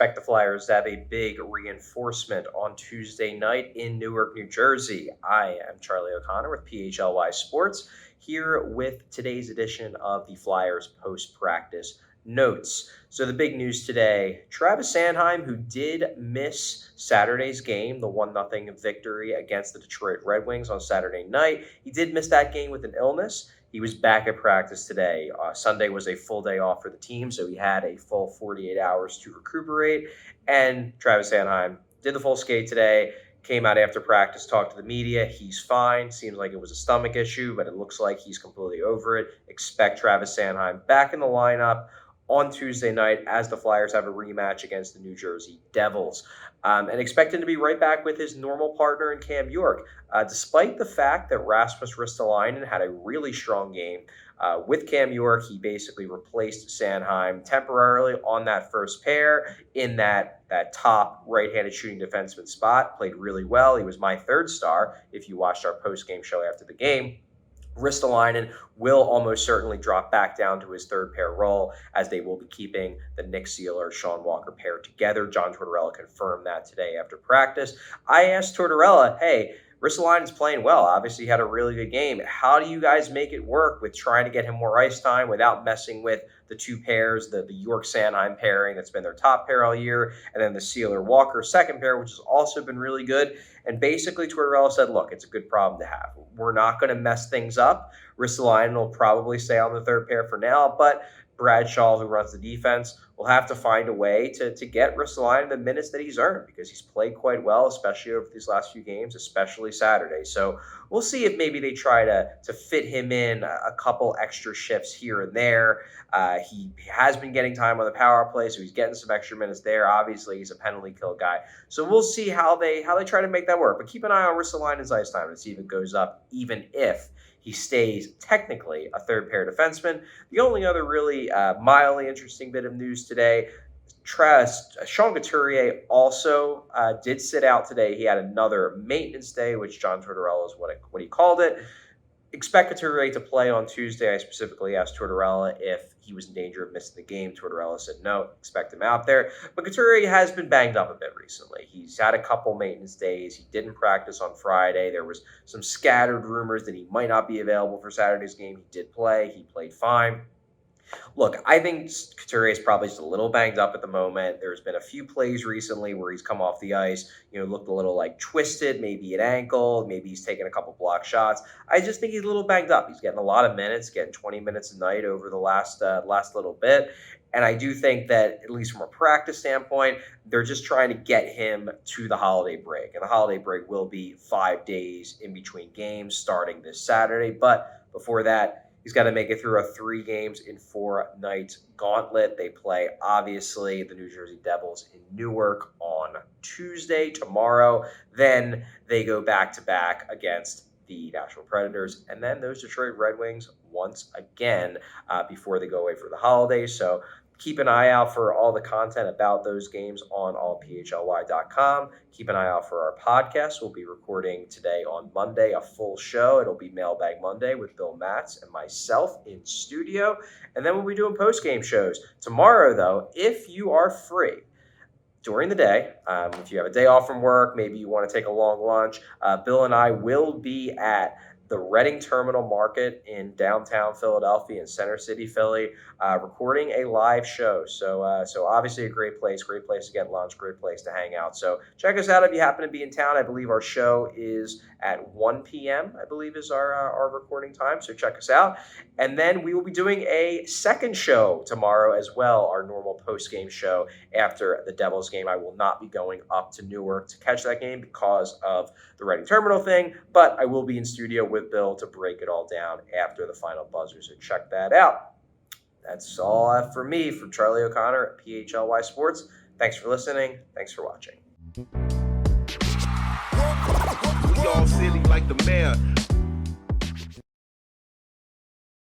expect the Flyers to have a big reinforcement on Tuesday night in Newark, New Jersey. I am Charlie O'Connor with PHLY Sports, here with today's edition of the Flyers post-practice notes. So the big news today, Travis Sanheim, who did miss Saturday's game, the 1-0 victory against the Detroit Red Wings on Saturday night. He did miss that game with an illness. He was back at practice today. Sunday was a full day off for the team, so he had a full 48 hours to recuperate. And Travis Sanheim did the full skate today, came out after practice, talked to the media. He's fine. Seems like it was a stomach issue, but it looks like he's completely over it. Expect Travis Sanheim back in the lineup on Tuesday night as the Flyers have a rematch against the New Jersey Devils. And expect him to be right back with his normal partner in Cam York. Despite the fact that Rasmus Ristolainen had a really strong game with Cam York, he basically replaced Sanheim temporarily on that first pair in that top right-handed shooting defenseman spot. Played really well. He was my third star if you watched our post-game show after the game. Ristolainen will almost certainly drop back down to his third pair role, as they will be keeping the Nick Seeler, Sean Walker pair together. John Tortorella confirmed that today after practice. I asked Tortorella, hey, Ristolainen's playing well. Obviously, he had a really good game. How do you guys make it work with trying to get him more ice time without messing with the two pairs, the York-Sanheim pairing that's been their top pair all year, and then the Seeler-Walker second pair, which has also been really good? And basically, Tortorella said, look, it's a good problem to have. We're not going to mess things up. Ristolainen will probably stay on the third pair for now, but Bradshaw, who runs the defense, will have to find a way to get Ristolainen the minutes that he's earned, because he's played quite well, especially over these last few games, especially Saturday. So we'll see if maybe they try to fit him in a couple extra shifts here and there. He has been getting time on the power play, so he's getting some extra minutes there. Obviously, he's a penalty kill guy. So we'll see how they try to make that work. But keep an eye on Ristolainen's ice time and see if it goes up, even if he stays technically a third pair defenseman. The only other really mildly interesting bit of news today, Sean Couturier also did sit out today. He had another maintenance day, which John Tortorella is what he called it. Expect Couturier to play on Tuesday. I specifically asked Tortorella if he was in danger of missing the game. Tortorella said no, expect him out there. But Couturier has been banged up a bit recently. He's had a couple maintenance days. He didn't practice on Friday. There was some scattered rumors that he might not be available for Saturday's game. He did play. He played fine. Look, I think Couturier is probably just a little banged up at the moment. There's been a few plays recently where he's come off the ice, looked a little like twisted, maybe an ankle, maybe he's taken a couple block shots. I just think he's a little banged up. He's getting a lot of minutes, getting 20 minutes a night over the last little bit. And I do think that, at least from a practice standpoint, they're just trying to get him to the holiday break. And the holiday break will be 5 days in between games starting this Saturday. But before that, he's got to make it through a 3 games in 4 nights gauntlet. They play, obviously, the New Jersey Devils in Newark on Tuesday, tomorrow. Then they go back-to-back against the Nashville Predators, and then those Detroit Red Wings once again before they go away for the holidays. So keep an eye out for all the content about those games on allphly.com. Keep an eye out for our podcast. We'll be recording today on Monday, a full show. It'll be Mailbag Monday with Bill Matz and myself in studio. And then we'll be doing post-game shows. Tomorrow, though, if you are free during the day, if you have a day off from work, maybe you want to take a long lunch, Bill and I will be at the Reading Terminal Market in downtown Philadelphia, in Center City, Philly, recording a live show. So obviously a great place to get lunch, great place to hang out. So check us out if you happen to be in town. I believe our show is at 1 p.m., I believe is our recording time. So check us out. And then we will be doing a second show tomorrow as well, our normal post-game show after the Devils game. I will not be going up to Newark to catch that game because of the Reading Terminal thing, but I will be in studio with Bill to break it all down after the final buzzer. So check that out. That's all for me, from Charlie O'Connor at PHLY Sports. Thanks for listening. Thanks for watching. We all silly like the mayor.